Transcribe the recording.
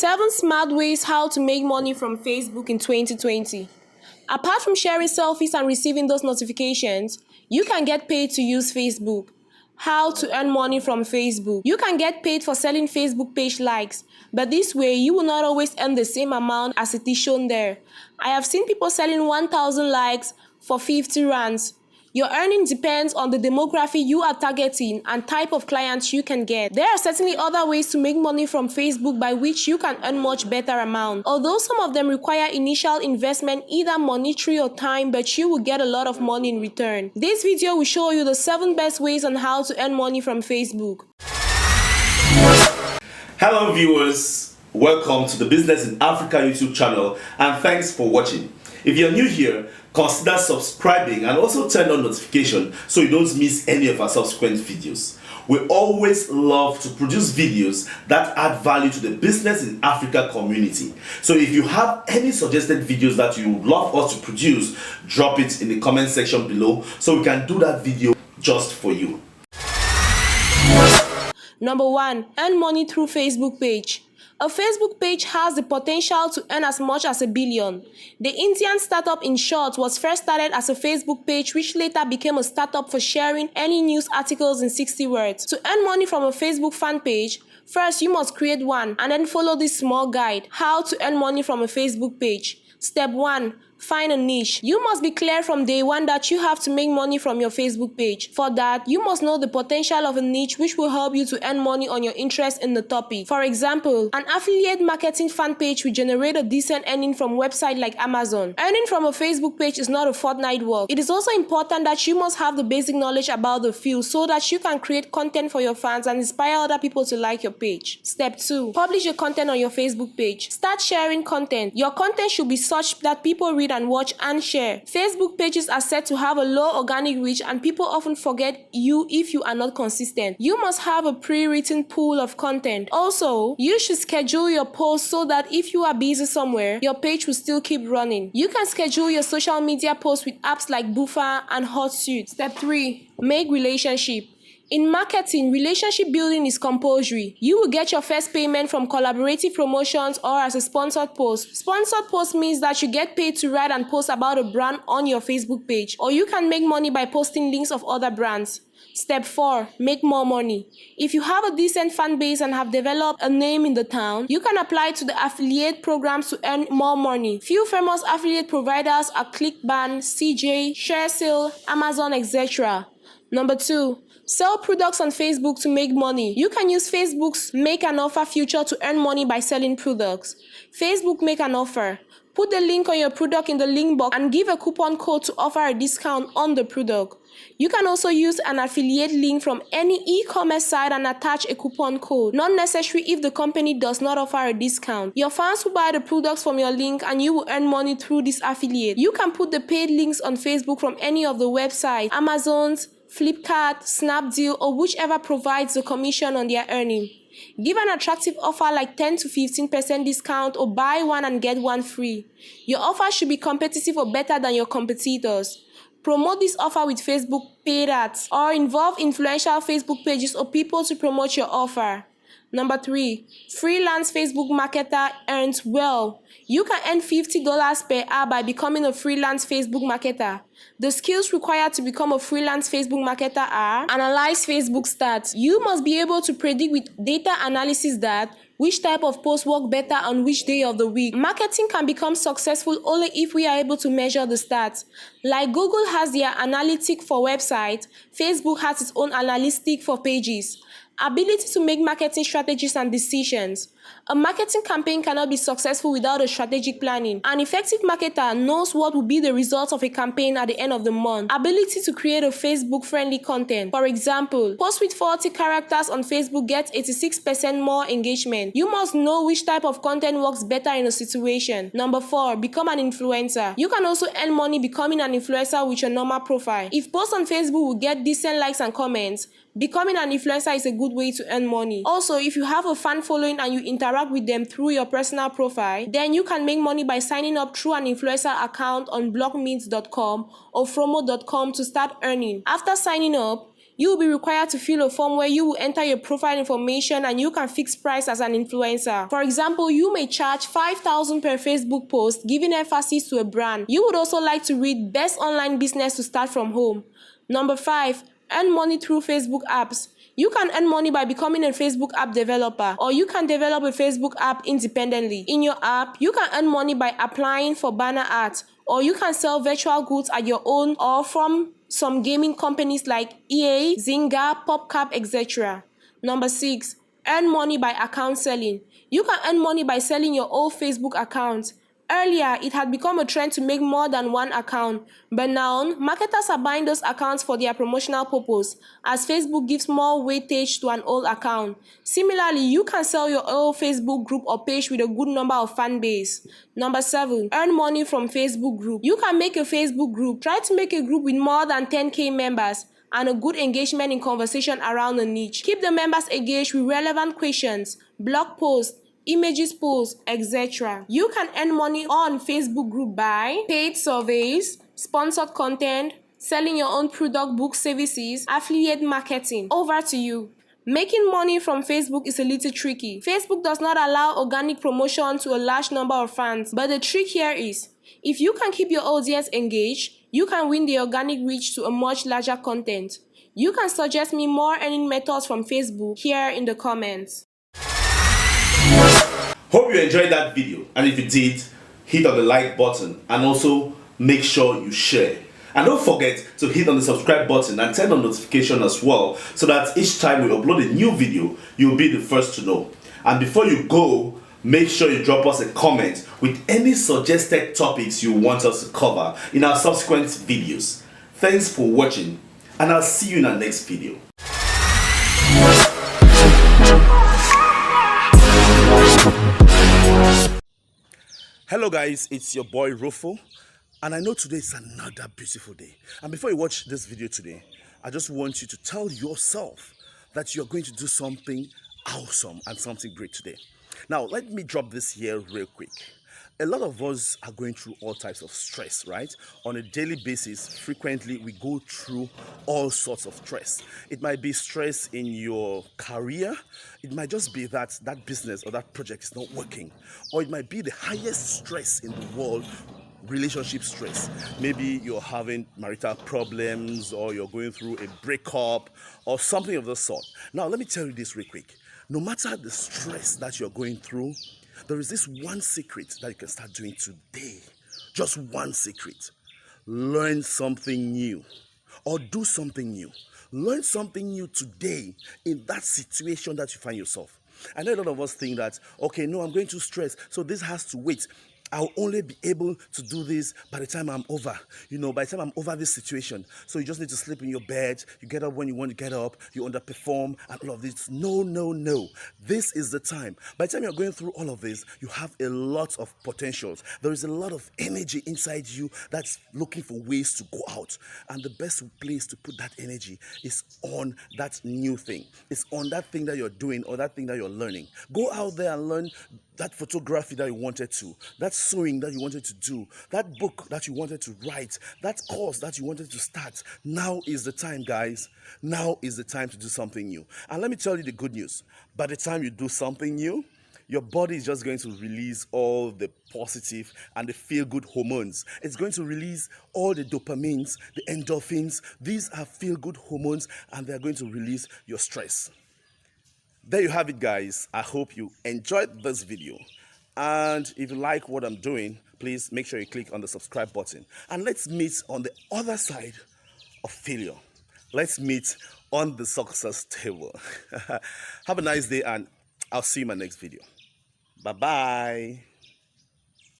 7 smart ways how to make money from Facebook in 2020. Apart from sharing selfies and receiving those notifications, you can get paid to use Facebook. How to earn money from Facebook. You can get paid for selling Facebook page likes, but this way you will not always earn the same amount as it is shown there. I have seen people selling 1,000 likes for 50 rands. Your earning depends on the demographic you are targeting and type of clients you can get. There are certainly other ways to make money from Facebook by which you can earn much better amount. Although some of them require initial investment, either monetary or time, but you will get a lot of money in return. This video will show you the 7 best ways on how to earn money from Facebook. Hello viewers, welcome to the Business in Africa YouTube channel and thanks for watching. If you're new here, consider subscribing and also turn on notification so you don't miss any of our subsequent videos. We always love to produce videos that add value to the Business in Africa community. So if you have any suggested videos that you would love us to produce, drop it in the comment section below so we can do that video just for you. Number 1. Earn money through Facebook page. A Facebook page has the potential to earn as much as $1 billion. The Indian startup InShort was first started as a Facebook page which later became a startup for sharing any news articles in 60 words. To earn money from a Facebook fan page, first you must create one and then follow this small guide, how to earn money from a Facebook page. Step 1. Find a niche. You must be clear from day one that you have to make money from your Facebook page. For that, you must know the potential of a niche which will help you to earn money on your interest in the topic. For example, an affiliate marketing fan page will generate a decent earning from website like Amazon. Earning from a Facebook page is not a fortnight work. It is also important that you must have the basic knowledge about the field so that you can create content for your fans and inspire other people to like your page. Step 2. Publish your content on your Facebook page. Start sharing content. Your content should be such that people read and watch and share. Facebook pages are said to have a low organic reach and people often forget you if you are not consistent. You must have a pre-written pool of content. Also, you should schedule your posts so that if you are busy somewhere, your page will still keep running. You can schedule your social media posts with apps like Buffer and Hotsuite. Step 3. Make relationship. In marketing, relationship building is compulsory. You will get your first payment from collaborative promotions or as a sponsored post. Sponsored post means that you get paid to write and post about a brand on your Facebook page, or you can make money by posting links of other brands. Step 4. Make more money. If you have a decent fan base and have developed a name in the town, you can apply to the affiliate programs to earn more money. Few famous affiliate providers are ClickBank, CJ, ShareSale, Amazon, etc. Number 2. Sell products on Facebook to make money. You can use Facebook's Make an Offer feature to earn money by selling products. Facebook Make an Offer. Put the link on your product in the link box and give a coupon code to offer a discount on the product. You can also use an affiliate link from any e-commerce site and attach a coupon code. Not necessary if the company does not offer a discount. Your fans will buy the products from your link and you will earn money through this affiliate. You can put the paid links on Facebook from any of the websites, Amazon's, Flipkart, Snapdeal, or whichever provides the commission on their earning. Give an attractive offer like 10 to 15% discount or buy one and get one free. Your offer should be competitive or better than your competitors. Promote this offer with Facebook paid ads or involve influential Facebook pages or people to promote your offer. Number 3. Freelance Facebook marketer earns well. You can earn $50 per hour by becoming a freelance Facebook marketer. The skills required to become a freelance Facebook marketer are: analyze Facebook stats. You must be able to predict with data analysis that which type of posts work better on which day of the week. Marketing can become successful only if we are able to measure the stats. Like Google has their analytic for websites, Facebook has its own analytic for pages. Ability to make marketing strategies and decisions. A marketing campaign cannot be successful without a strategic planning. An effective marketer knows what will be the results of a campaign at the end of the month. Ability to create a Facebook-friendly content. For example, post with 40 characters on Facebook gets 86% more engagement. You must know which type of content works better in a situation. Number 4. Become an influencer. You can also earn money becoming an influencer with your normal profile. If posts on Facebook will get decent likes and comments, becoming an influencer is a good way to earn money. Also, if you have a fan following and you interact with them through your personal profile, then you can make money by signing up through an influencer account on blogmeet.com or fromo.com to start earning. After signing up, You will be required to fill a form where you will enter your profile information and you can fix price as an influencer. For example, you may charge 5,000 per Facebook post, giving emphasis to a brand. You would also like to read Best Online Business to Start from Home. Number 5. Earn money through Facebook apps. You can earn money by becoming a Facebook app developer, or you can develop a Facebook app independently. In your app, you can earn money by applying for banner ads, or you can sell virtual goods at your own or from some gaming companies like EA, Zynga, PopCap, etc. Number 6. Earn money by account selling. You can earn money by selling your old Facebook account. Earlier, it had become a trend to make more than one account, but now marketers are buying those accounts for their promotional purpose, as Facebook gives more weightage to an old account. Similarly, you can sell your old Facebook group or page with a good number of fan base. Number 7. Earn money from Facebook group. You can make a Facebook group. Try to make a group with more than 10,000 members and a good engagement in conversation around a niche. Keep the members engaged with relevant questions, blog posts, images posts, etc. You can earn money on Facebook group by paid surveys, sponsored content, selling your own product, book services, affiliate marketing. Over to you. Making money from Facebook is a little tricky. Facebook does not allow organic promotion to a large number of fans, but the trick here is, if you can keep your audience engaged, you can win the organic reach to a much larger content. You can suggest me more earning methods from Facebook here in the comments. Hope you enjoyed that video, and if you did, hit on the like button and also make sure you share. And don't forget to hit on the subscribe button and turn on notification as well, so that each time we upload a new video, you'll be the first to know. And before you go, make sure you drop us a comment with any suggested topics you want us to cover in our subsequent videos. Thanks for watching, and I'll see you in our next video. Hello guys, it's your boy Rufo, and I know today is another beautiful day. And before you watch this video today, I just want you to tell yourself that you're going to do something awesome and something great today. Now, let me drop this here real quick. A lot of us are going through all types of stress, right? On a daily basis, frequently we go through all sorts of stress. It might be stress in your career. It might just be that that business or that project is not working. Or it might be the highest stress in the world, relationship stress. Maybe you're having marital problems, or you're going through a breakup or something of the sort. Now, let me tell you this real quick. No matter the stress that you're going through, there is this one secret that you can start doing today. Just one secret. Learn something new, or do something new. Learn something new today in that situation that you find yourself. I know a lot of us think that, okay, no, I'm going to stress, so this has to wait. I'll only be able to do this by the time I'm over. By the time I'm over this situation. So you just need to sleep in your bed. You get up when you want to get up. You underperform and all of this. No, no, no. This is the time. By the time you're going through all of this, you have a lot of potentials. There is a lot of energy inside you that's looking for ways to go out. And the best place to put that energy is on that new thing. It's on that thing that you're doing or that thing that you're learning. Go out there and learn that photography that you wanted to, that sewing that you wanted to do, that book that you wanted to write, that course that you wanted to start. Now is the time, guys. Now is the time to do something new. And let me tell you the good news. By the time you do something new, your body is just going to release all the positive and the feel-good hormones. It's going to release all the dopamines, the endorphins. These are feel-good hormones, and they're going to release your stress. There you have it, guys. I hope you enjoyed this video. And if you like what I'm doing, please make sure you click on the subscribe button. And let's meet on the other side of failure. Let's meet on the success table. Have a nice day, and I'll see you in my next video. Bye-bye.